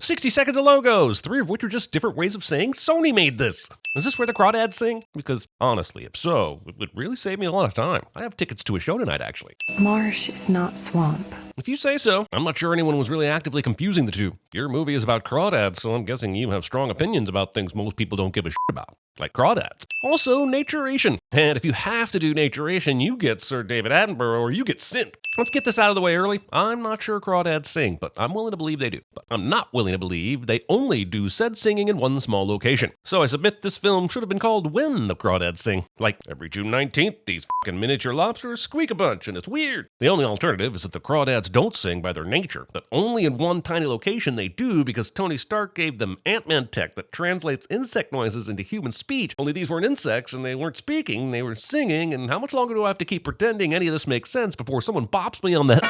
60 seconds of logos, 3 of which are just different ways of saying Sony made this. Is this where the Crawdads sing? Because honestly, if so, it would really save me a lot of time. I have tickets to a show tonight, actually. Marsh is not swamp. If you say so. I'm not sure anyone was really actively confusing the two. Your movie is about crawdads, so I'm guessing you have strong opinions about things most people don't give a shit about. Like crawdads. Also, naturation. And if you have to do naturation, you get Sir David Attenborough or you get Sint. Let's get this out of the way early. I'm not sure Crawdads sing, but I'm willing to believe they do. But I'm not willing to believe they only do said singing in one small location. So I submit this film should have been called When the Crawdads Sing. Like, every June 19th, these fucking miniature lobsters squeak a bunch, and it's weird. The only alternative is that the crawdads don't sing by their nature, but only in one tiny location they do because Tony Stark gave them Ant-Man tech that translates insect noises into human speech. Only these weren't insects, and they weren't speaking, they were singing, and how much longer do I have to keep pretending any of this makes sense before someone bops me on the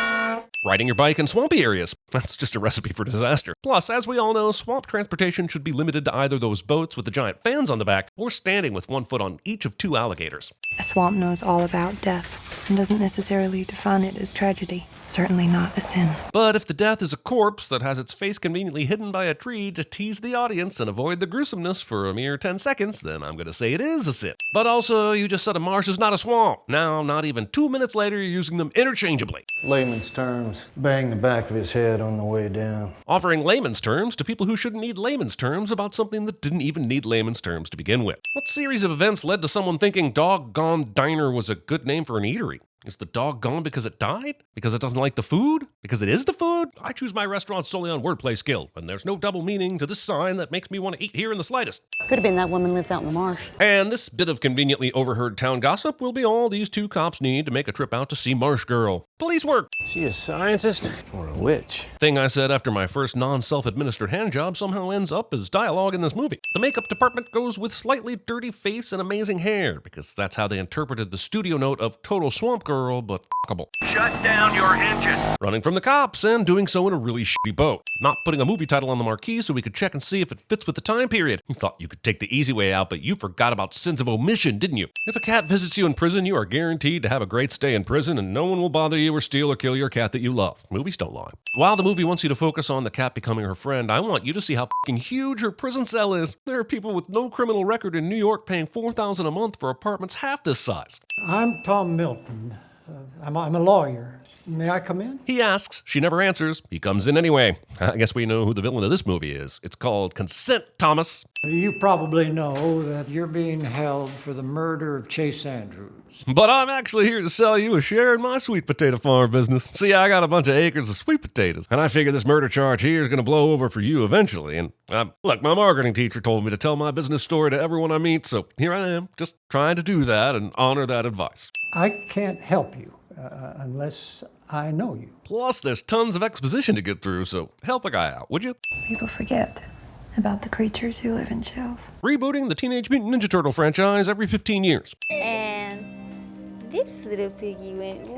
riding your bike in swampy areas? That's just a recipe for disaster. Plus, as we all know, swamp transportation should be limited to either those boats with the giant fans on the back or standing with one foot on each of 2 alligators. A swamp knows all about death and doesn't necessarily define it as tragedy. Certainly not a sin. But if the death is a corpse that has its face conveniently hidden by a tree to tease the audience and avoid the gruesomeness for a mere 10 seconds, then I'm going to say it is a sin. But also, you just said a marsh is not a swamp. Now, not even 2 minutes later, you're using them interchangeably. Layman's terms, bang the back of his head on the way down. Offering layman's terms to people who shouldn't need layman's terms about something that didn't even need layman's terms to begin with. What series of events led to someone thinking Doggone Diner was a good name for an eatery? Is the dog gone because it died? Because it doesn't like the food? Because it is the food? I choose my restaurant solely on wordplay skill, and there's no double meaning to this sign that makes me want to eat here in the slightest. Could have been that woman lives out in the marsh. And this bit of conveniently overheard town gossip will be all these 2 cops need to make a trip out to see Marsh Girl. Police work! Is she a scientist or a witch? Thing I said after my first non-self-administered handjob somehow ends up as dialogue in this movie. The makeup department goes with slightly dirty face and amazing hair, because that's how they interpreted the studio note of Total Swamp Girl, but fuckable. Shut down your engine. Running from the cops and doing so in a really shitty boat. Not putting a movie title on the marquee so we could check and see if it fits with the time period. You thought you could take the easy way out, but you forgot about sins of omission, didn't you? If a cat visits you in prison, you are guaranteed to have a great stay in prison, and no one will bother you or steal or kill your cat that you love. Movies don't lie. While the movie wants you to focus on the cat becoming her friend, I want you to see how fucking huge her prison cell is. There are people with no criminal record in New York paying $4,000 a month for apartments half this size. I'm Tom Milton. I'm a lawyer. May I come in? He asks, she never answers, he comes in anyway. I guess we know who the villain of this movie is. It's called Consent, Thomas. You probably know that you're being held for the murder of Chase Andrews. But I'm actually here to sell you a share in my sweet potato farm business. See, I got a bunch of acres of sweet potatoes, and I figure this murder charge here is going to blow over for you eventually. And look, my marketing teacher told me to tell my business story to everyone I meet, so here I am, just trying to do that and honor that advice. I can't help you unless I know you. Plus, there's tons of exposition to get through, so help a guy out, would you? People forget about the creatures who live in shells. Rebooting the Teenage Mutant Ninja Turtle franchise every 15 years. And this little piggy went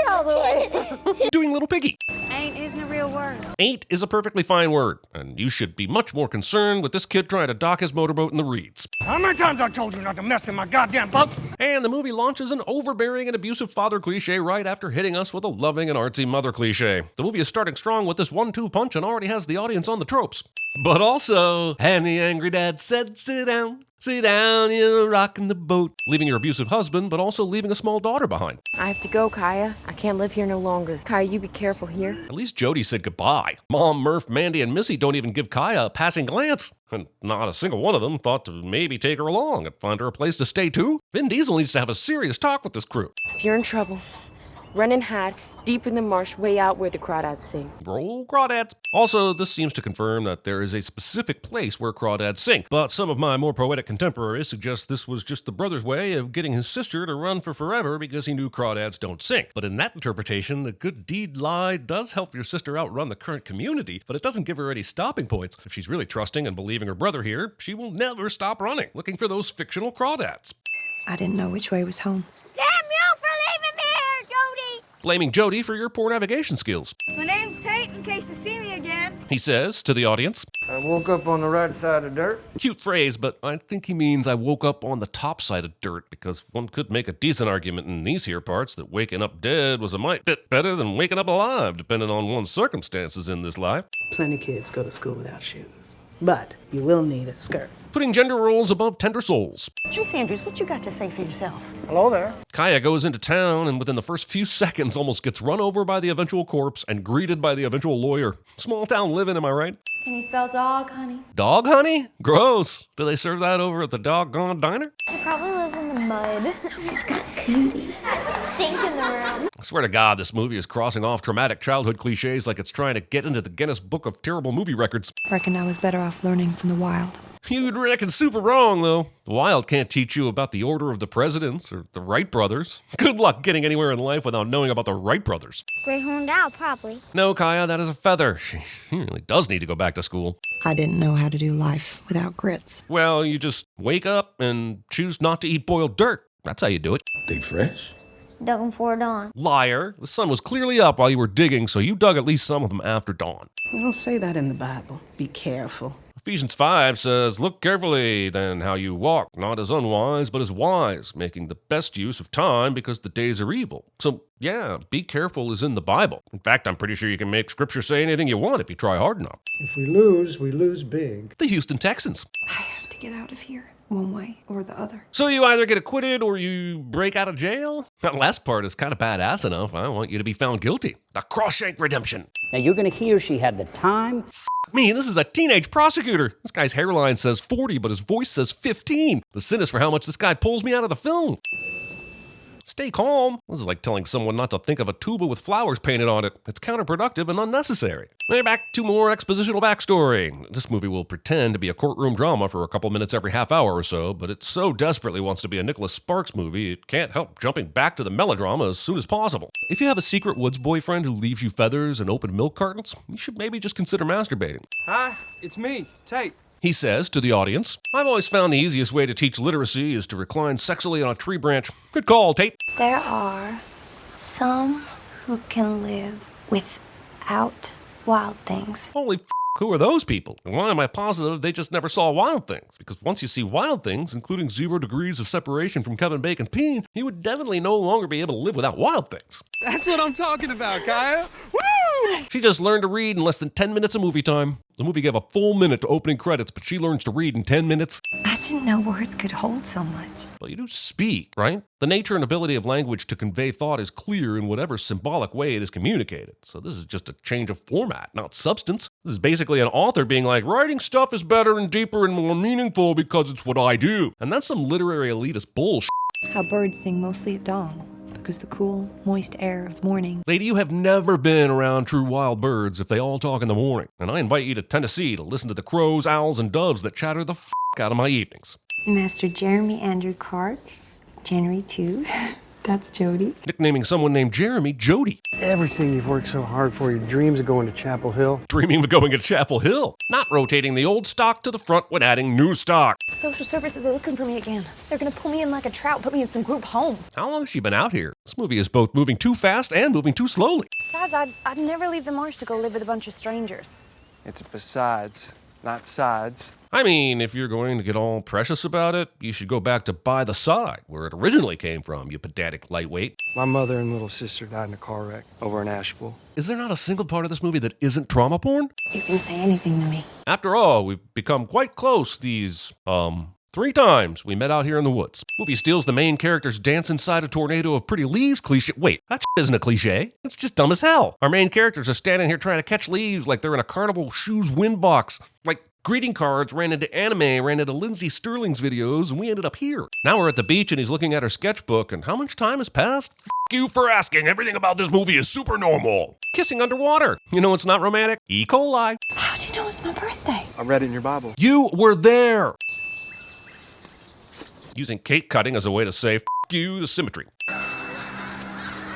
all the way. Doing Little Piggy. Ain't isn't a real word. Ain't is a perfectly fine word, and you should be much more concerned with this kid trying to dock his motorboat in the reeds. How many times I told you not to mess in my goddamn boat? And the movie launches an overbearing and abusive father cliche right after hitting us with a loving and artsy mother cliche. The movie is starting strong with this 1-2 punch and already has the audience on the tropes. But also, and the angry dad said, sit down, you're rocking the boat. Leaving your abusive husband, but also leaving a small daughter behind. I have to go, Kaya. I can't live here no longer. Kaya, you be careful here. At least Jody said goodbye. Mom, Murph, Mandy, and Missy don't even give Kaya a passing glance. And not a single one of them thought to maybe take her along and find her a place to stay too. Vin Diesel needs to have a serious talk with this crew. If you're in trouble, run and hide deep in the marsh way out where the crawdads sing. Roll crawdads. Also, this seems to confirm that there is a specific place where crawdads sing, but some of my more poetic contemporaries suggest this was just the brother's way of getting his sister to run for forever because he knew crawdads don't sing. But in that interpretation, the good deed lie does help your sister outrun the current community, but it doesn't give her any stopping points. If she's really trusting and believing her brother here, she will never stop running, looking for those fictional crawdads. I didn't know which way was home. Damn you for leaving me here, Jody! Blaming Jody for your poor navigation skills. My name's Tate, in case you see me again. He says to the audience. I'm woke up on the right side of dirt. Cute phrase, but I think he means I woke up on the top side of dirt, because one could make a decent argument in these here parts that waking up dead was a mite bit better than waking up alive, depending on one's circumstances in this life. Plenty kids go to school without shoes, but you will need a skirt. Putting gender roles above tender souls. Trace Andrews, what you got to say for yourself? Hello there. Kaya goes into town and within the first few seconds almost gets run over by the eventual corpse and greeted by the eventual lawyer. Small town living, am I right? Can you spell dog, honey? Dog honey? Gross. Do they serve that over at the doggone diner? He probably lives in the mud. She's got cooties. Stink in the room. I swear to God, this movie is crossing off traumatic childhood cliches like it's trying to get into the Guinness Book of Terrible Movie Records. Reckon I was better off learning from the wild. You'd reckon super wrong, though. The Wild can't teach you about the order of the presidents or the Wright brothers. Good luck getting anywhere in life without knowing about the Wright brothers. Greyhound owl, probably. No, Kaya, that is a feather. She really does need to go back to school. I didn't know how to do life without grits. Well, you just wake up and choose not to eat boiled dirt. That's how you do it. They fresh? Dug them before dawn. Liar. The sun was clearly up while you were digging, so you dug at least some of them after dawn. We don't say that in the Bible. Be careful. Ephesians 5 says, look carefully then how you walk, not as unwise, but as wise, making the best use of time because the days are evil. So, yeah, be careful is in the Bible. In fact, I'm pretty sure you can make scripture say anything you want if you try hard enough. If we lose big. The Houston Texans. I have to get out of here, one way or the other. So you either get acquitted or you break out of jail? That last part is kind of badass enough. I want you to be found guilty. The Crossshank Redemption. Now you're going to hear she had the time. Me, this is a teenage prosecutor. This guy's hairline says 40, but his voice says 15. The sin is for how much this guy pulls me out of the film. Stay calm. This is like telling someone not to think of a tuba with flowers painted on it. It's counterproductive and unnecessary. Back to more expositional backstory. This movie will pretend to be a courtroom drama for a couple minutes every half hour or so, but it so desperately wants to be a Nicholas Sparks movie, it can't help jumping back to the melodrama as soon as possible. If you have a secret woods boyfriend who leaves you feathers and open milk cartons, you should maybe just consider masturbating. Hi, it's me, Tate. He says to the audience, I've always found the easiest way to teach literacy is to recline sexily on a tree branch. Good call, Tate. There are some who can live without wild things. Holy who are those people? And why am I positive they just never saw Wild Things? Because once you see Wild Things, including 0 degrees of separation from Kevin Bacon's peen, you would definitely no longer be able to live without Wild Things. That's what I'm talking about, Kaya. Woo! She just learned to read in less than 10 minutes of movie time. The movie gave a full minute to opening credits, but she learns to read in 10 minutes. I didn't know words could hold so much. Well, you do speak, right? The nature and ability of language to convey thought is clear in whatever symbolic way it is communicated. So this is just a change of format, not substance. This is basically an author being like, writing stuff is better and deeper and more meaningful because it's what I do. And that's some literary elitist bullshit. How birds sing mostly at dawn, because the cool, moist air of morning. Lady, you have never been around true wild birds if they all talk in the morning. And I invite you to Tennessee to listen to the crows, owls, and doves that chatter the out of my evenings. Master Jeremy Andrew Clark, January 2. That's Jody. Nicknaming someone named Jeremy Jody. Everything you've worked so hard for, your dreams of going to Chapel Hill. Dreaming of going to Chapel Hill. Not rotating the old stock to the front when adding new stock. Social services are looking for me again. They're gonna pull me in like a trout, put me in some group home. How long has she been out here? This movie is both moving too fast and moving too slowly. Besides, I'd never leave the marsh to go live with a bunch of strangers. It's besides, not sides. I mean, if you're going to get all precious about it, you should go back to By the Side, where it originally came from, you pedantic lightweight. My mother and little sister died in a car wreck over in Asheville. Is there not a single part of this movie that isn't trauma porn? You can say anything to me. After all, we've become quite close these, 3 times we met out here in the woods. Movie steals the main character's dance inside a tornado of pretty leaves cliche. Wait, that isn't a cliche. It's just dumb as hell. Our main characters are standing here trying to catch leaves like they're in a Carnival Shoes wind box. Like greeting cards ran into anime, ran into Lindsay Sterling's videos, and we ended up here. Now we're at the beach and he's looking at her sketchbook, and how much time has passed? F you for asking. Everything about this movie is super normal. Kissing underwater. You know it's not romantic? E. coli. How'd you know it's my birthday? I read it in your Bible. You were there. Using cake cutting as a way to say, F you to symmetry.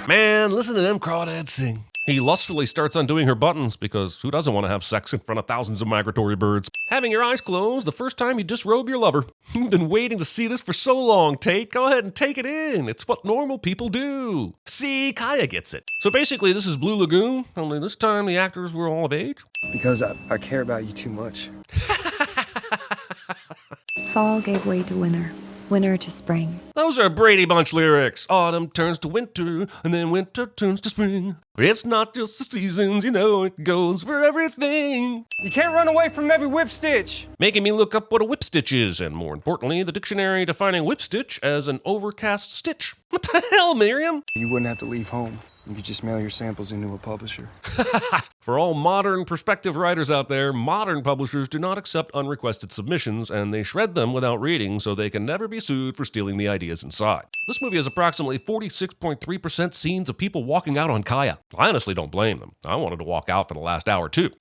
Man, listen to them crawdads sing. He lustfully starts undoing her buttons because who doesn't want to have sex in front of thousands of migratory birds? Having your eyes closed the first time you disrobe your lover. You've been waiting to see this for so long, Tate. Go ahead and take it in. It's what normal people do. See, Kaya gets it. So basically, this is Blue Lagoon, only this time the actors were all of age. Because I care about you too much. Fall gave way to winter, winter to spring. Those are Brady Bunch lyrics. Autumn turns to winter, and then winter turns to spring. It's not just the seasons, you know, it goes for everything. You can't run away from every whip stitch. Making me look up what a whip stitch is, and more importantly, the dictionary defining whip stitch as an overcast stitch. What the hell, Miriam? You wouldn't have to leave home. You could just mail your samples into a publisher. For all modern prospective writers out there, modern publishers do not accept unrequested submissions, and they shred them without reading so they can never be sued for stealing the ideas inside. This movie has approximately 46.3% scenes of people walking out on Kaya. I honestly don't blame them. I wanted to walk out for the last hour too.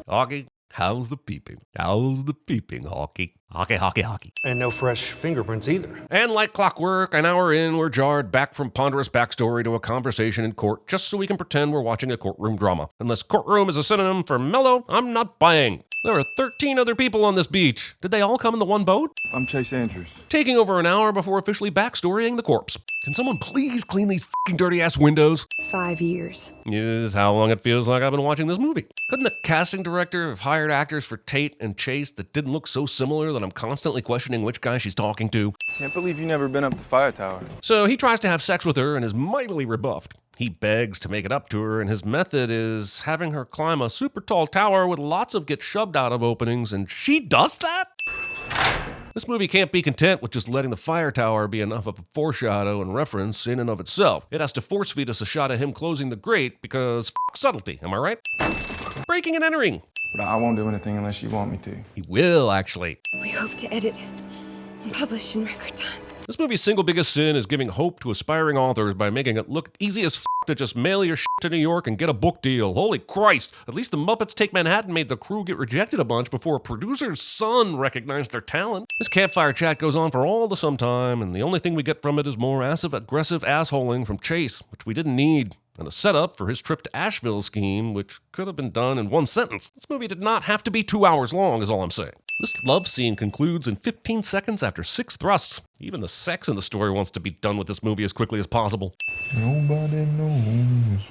Hockey, how's the peeping? How's the peeping, Hockey? Hockey. And no fresh fingerprints either. And like clockwork, an hour in, we're jarred back from ponderous backstory to a conversation in court just so we can pretend we're watching a courtroom drama. Unless courtroom is a synonym for mellow, I'm not buying. There are 13 other people on this beach. Did they all come in the one boat? I'm Chase Andrews. Taking over an hour before officially backstorying the corpse. Can someone please clean these fucking dirty-ass windows? 5 years. Is how long it feels like I've been watching this movie. Couldn't the casting director have hired actors for Tate and Chase that didn't look so similar that I'm constantly questioning which guy she's talking to? Can't believe you've never been up the fire tower. So he tries to have sex with her and is mightily rebuffed. He begs to make it up to her, and his method is having her climb a super tall tower with lots of get shoved out of openings, and she does that? This movie can't be content with just letting the fire tower be enough of a foreshadow and reference in and of itself. It has to force feed us a shot of him closing the grate because subtlety, am I right? Breaking and entering. But I won't do anything unless you want me to. He will, actually. We hope to edit and publish in record time. This movie's single biggest sin is giving hope to aspiring authors by making it look easy as to just mail your shit to New York and get a book deal. Holy Christ! At least the Muppets Take Manhattan made the crew get rejected a bunch before a producer's son recognized their talent. This campfire chat goes on for all the sometime, and the only thing we get from it is more aggressive assholing from Chase, which we didn't need, and a setup for his trip to Asheville scheme, which could have been done in one sentence. This movie did not have to be 2 hours long, is all I'm saying. This love scene concludes in 15 seconds after 6 thrusts. Even the sex in the story wants to be done with this movie as quickly as possible. Nobody knows.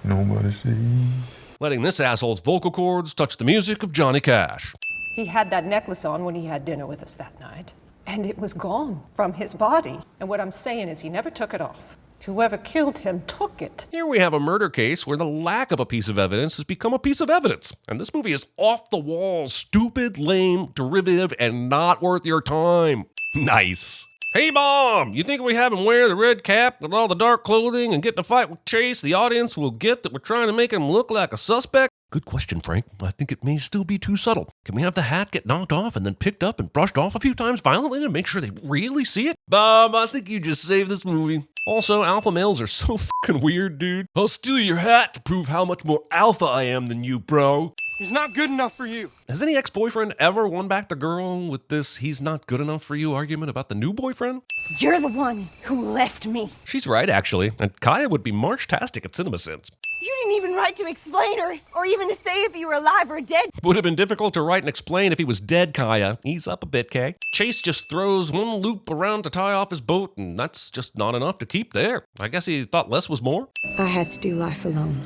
Nobody sees. Letting this asshole's vocal cords touch the music of Johnny Cash. He had that necklace on when he had dinner with us that night, and it was gone from his body. And what I'm saying is he never took it off. Whoever killed him took it. Here we have a murder case where the lack of a piece of evidence has become a piece of evidence. And this movie is off the wall, stupid, lame, derivative, and not worth your time. Nice. Hey, Mom, you think we have him wear the red cap with all the dark clothing and get in a fight with Chase, the audience will get that we're trying to make him look like a suspect? Good question, Frank. I think it may still be too subtle. Can we have the hat get knocked off and then picked up and brushed off a few times violently to make sure they really see it? Bob, I think you just saved this movie. Also, alpha males are so fucking weird, dude. I'll steal your hat to prove how much more alpha I am than you, bro. He's not good enough for you. Has any ex-boyfriend ever won back the girl with this he's not good enough for you argument about the new boyfriend? You're the one who left me. She's right, actually. And Kaya would be march-tastic at CinemaSins. You didn't even write to explain or even to say if you were alive or dead. Would have been difficult to write and explain if he was dead, Kaya. Ease up a bit, Kay. Chase just throws one loop around to tie off his boat, and that's just not enough to keep there. I guess he thought less was more. I had to do life alone,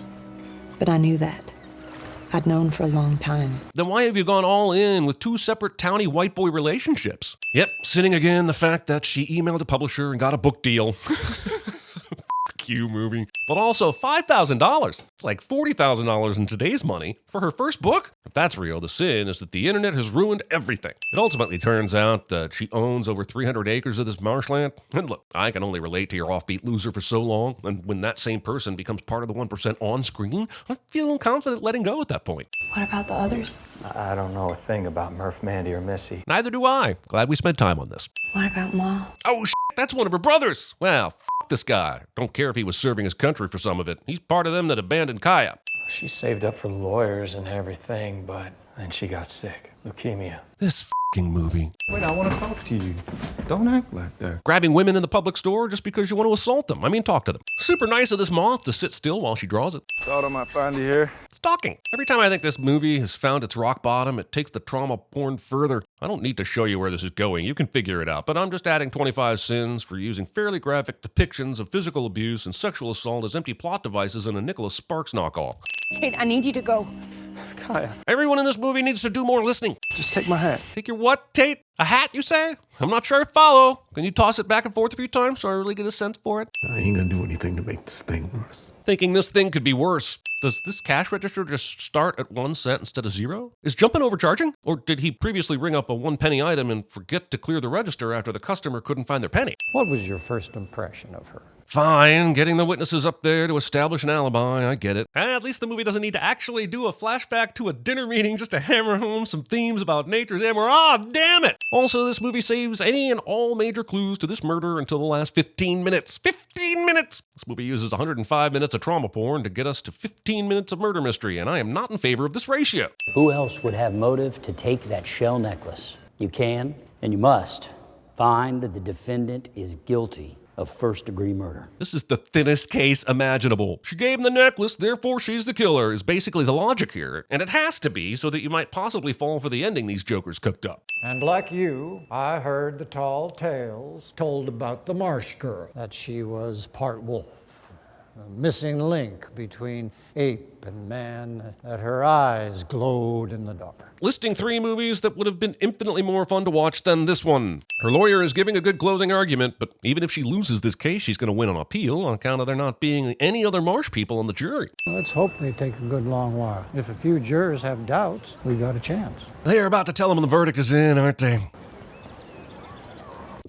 but I knew that. I'd known for a long time. Then why have you gone all in with 2 separate towny white boy relationships? Yep, sinning again the fact that she emailed a publisher and got a book deal. You movie. But also $5,000. It's like $40,000 in today's money for her first book. If that's real, the sin is that the internet has ruined everything. It ultimately turns out that she owns over 300 acres of this marshland. And look, I can only relate to your offbeat loser for so long. And when that same person becomes part of the 1% on screen, I feel confident letting go at that point. What about the others? I don't know a thing about Murph, Mandy, or Missy. Neither do I. Glad we spent time on this. What about Ma? Oh, that's one of her brothers. Well, this guy. Don't care if he was serving his country for some of it. He's part of them that abandoned Kaya. She saved up for lawyers and everything, but then she got sick. Leukemia. This f***ing movie. Wait, I want to talk to you. Don't act like that. Grabbing women in the public store just because you want to assault them. I mean, talk to them. Super nice of this moth to sit still while she draws it. Thought I might find you here. Stalking. Every time I think this movie has found its rock bottom, it takes the trauma porn further. I don't need to show you where this is going. You can figure it out. But I'm just adding 25 sins for using fairly graphic depictions of physical abuse and sexual assault as empty plot devices in a Nicholas Sparks knockoff. Tate, I need you to go. Kaya, Everyone in this movie needs to do more listening. just take my hat. Take your what, Tate? A hat, you say? I'm not sure I follow. Can you toss it back and forth a few times so I really get a sense for it? I ain't gonna do anything to make this thing worse. Thinking this thing could be worse. Does this cash register just start at 1 cent instead of 0? Is Jumpin' overcharging? Or did he previously ring up a 1-penny item and forget to clear the register after the customer couldn't find their penny? What was your first impression of her? Fine, getting the witnesses up there to establish an alibi, I get it. At least the movie doesn't need to actually do a flashback to a dinner meeting just to hammer home some themes about nature's hammer. Ah, damn it! Also, this movie saves any and all major clues to this murder until the last 15 minutes. 15 minutes! This movie uses 105 minutes of trauma porn to get us to 15 minutes of murder mystery, and I am not in favor of this ratio. Who else would have motive to take that shell necklace? You can, and you must, find that the defendant is guilty of first-degree murder. This is the thinnest case imaginable. She gave him the necklace, therefore she's the killer, is basically the logic here. And it has to be so that you might possibly fall for the ending these jokers cooked up. And like you, I heard the tall tales told about the Marsh girl, that she was part wolf, a missing link between ape and man, that her eyes glowed in the dark. Listing 3 movies that would have been infinitely more fun to watch than this one. Her lawyer is giving a good closing argument, but even if she loses this case, she's going to win on appeal on account of there not being any other Marsh people on the jury. Let's hope they take a good long while. If a few jurors have doubts, we got a chance. They're about to tell them the verdict is in, aren't they?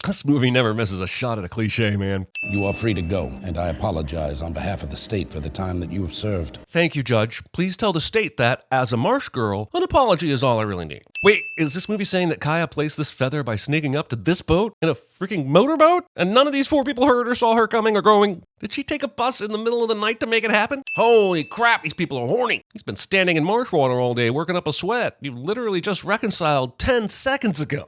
This movie never misses a shot at a cliche, man. You are free to go, and I apologize on behalf of the state for the time that you have served. Thank you, Judge. Please tell the state that, as a Marsh girl, an apology is all I really need. Wait, is this movie saying that Kaya placed this feather by sneaking up to this boat in a freaking motorboat? And none of these 4 people heard or saw her coming or going, did she take a bus in the middle of the night to make it happen? Holy crap, these people are horny. He's been standing in marsh water all day working up a sweat. You literally just reconciled 10 seconds ago.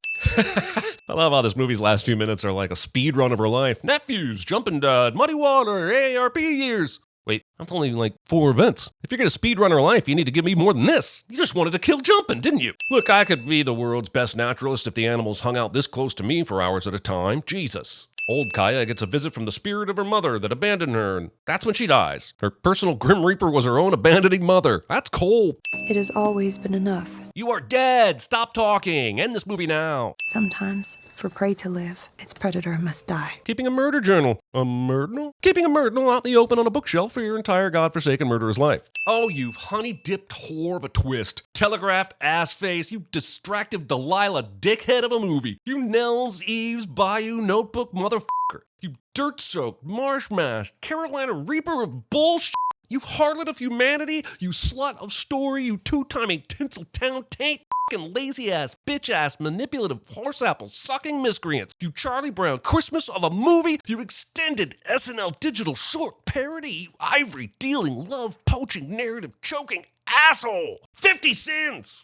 I love how this movie's last few minutes are like a speed run of her life. Nephews, jumping dud, muddy water, AARP years. Wait, that's only like 4 events. If you're gonna speedrun her life, you need to give me more than this. You just wanted to kill jumping, didn't you? Look, I could be the world's best naturalist if the animals hung out this close to me for hours at a time. Jesus. Old Kaya gets a visit from the spirit of her mother that abandoned her, and that's when she dies. Her personal Grim Reaper was her own abandoning mother. That's cold. It has always been enough. You are dead. Stop talking. End this movie now. Sometimes, for prey to live, its predator must die. Keeping a murder journal. A murder? Keeping a murder out in the open on a bookshelf for your entire godforsaken murderer's life. Oh, you honey-dipped whore of a twist. Telegraphed ass face. You distractive Delilah dickhead of a movie. You Nels, Eves, Bayou, Notebook motherfucker. You dirt-soaked, marsh-mashed, Carolina Reaper of bullshit. You harlot of humanity, you slut of story, you two-timing Tinseltown taint, f***ing lazy-ass, bitch-ass, manipulative, horse-apple-sucking miscreants. You Charlie Brown Christmas of a movie, you extended SNL digital short parody, you ivory-dealing, love-poaching, narrative-choking asshole. 50 sins!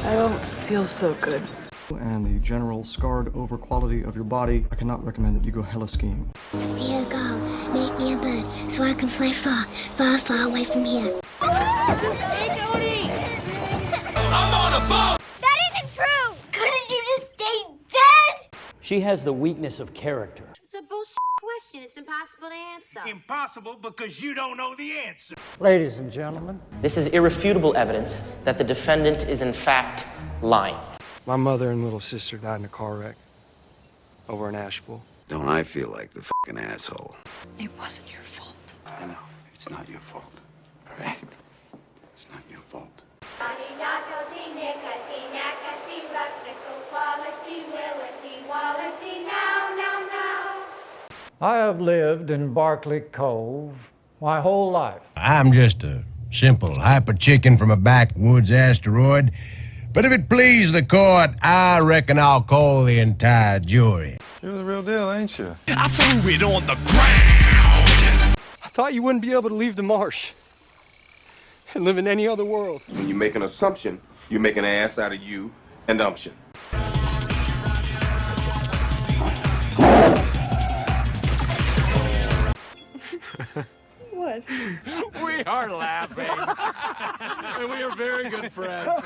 I don't feel so good. And the general scarred over quality of your body, I cannot recommend that you go hella skiing. Dear God, make me a bird so I can fly far, far, far away from here. Hey, Cody! I'm on a boat! That isn't true! Couldn't you just stay dead? She has the weakness of character. It's a bullshit question. It's impossible to answer. Impossible because you don't know the answer. Ladies and gentlemen. This is irrefutable evidence that the defendant is in fact lying. My mother and little sister died in a car wreck over in Asheville. Don't I feel like the fucking asshole? It wasn't your fault. I know. It's not your fault. All right? It's not your fault. I have lived in Barclay Cove my whole life. I'm just a simple hyper chicken from a backwoods asteroid. But if it please the court, I reckon I'll call the entire jury. You're the real deal, ain't you? I threw it on the ground. I thought you wouldn't be able to leave the marsh. and live in any other world. When you make an assumption, you make an ass out of you and umption. What? We are laughing. And we are very good friends.